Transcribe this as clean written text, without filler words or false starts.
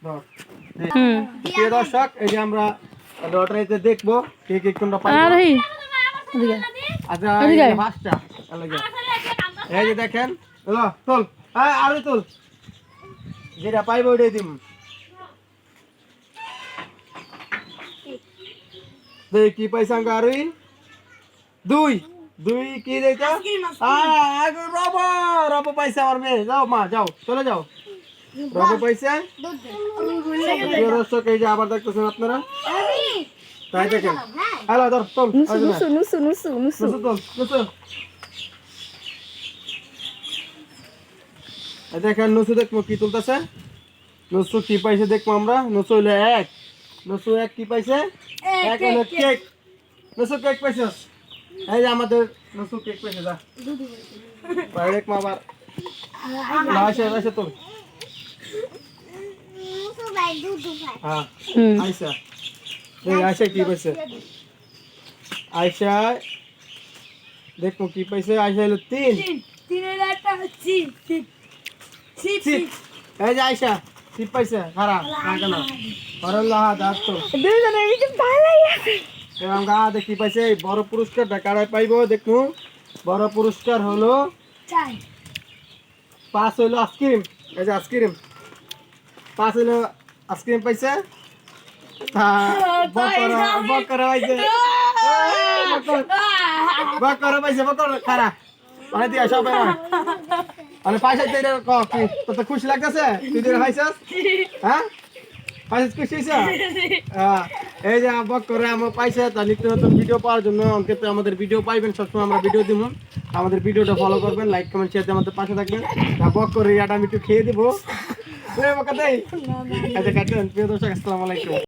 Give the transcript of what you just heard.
ধর প্রিয় দর্শক এই যে আমরা লটারিতে দেখবো কে কে কোনটা পাইবো আচ্ছা এই যে ফার্স্টটা এই যে দেখেন হলো তোল আরে তোল যেটা পাইবো ওইটাই দিম দেখ কি পয়সা আরই দুই দুই কি দেইতা রবো রবো পয়সা আমার মেয়ে যাও মা যাও চলে যাও রবো পয়সা দর্শক এই যে আবার দেখতেছেন আপনারা তাই দেখেন হ্যালো ধর তোল দেখেন নুসু দেখবো কি তুলতেছে নুসু কি পাইছে দেখবো আমরা নুসু হইলো এক নুসু এক কি পাইছে এক হলো কেক নুসু কেক পাইছে এই যে আমাদের নুসু কেক পাইছে যা বাইরে দেখবো আবার আসে আসে তোর হ্যাঁ আইসা দেখ আইসা কি পাইছে আইসা দেখবো কি পাইছে আইসা হলো তিন এই যে আইসা কি পাইছে খারাপ কেন করল্লা দাঁত তো এরকম গা দেখি পাইছে বড় পুরস্কার কারাই পাইবো দেখবো বড় পুরস্কার হলো 5 হইলো আইসক্রিম এই যে আইসক্রিম 5 হইলো আইসক্রিম পাইছে বকরা পাইছে বকরা পাইছে বকরা খারাপ মানে দিয়া সব মানে পয়সা দিয়ে কি তোর তো খুশি লাগতেছে তুই দিয়ে খাইছস হ্যাঁ পাইছিস খুশি হইছ এই যে বক করে আমার পয়সা তা নিত্য নতুন ভিডিও পাওয়ার জন্য অঙ্কিত আমাদের ভিডিও পাইবেন সবসময় আমরা ভিডিও দিব আমাদের ভিডিওটা ফলো করবেন লাইক কমেন্ট শেয়ার আমাদের পাশে থাকবেন তা বক করে এটা আমি একটু খেয়ে দেবো বকা দেই আচ্ছা কাটেন প্রিয় দর্শক আসসালামু আলাইকুম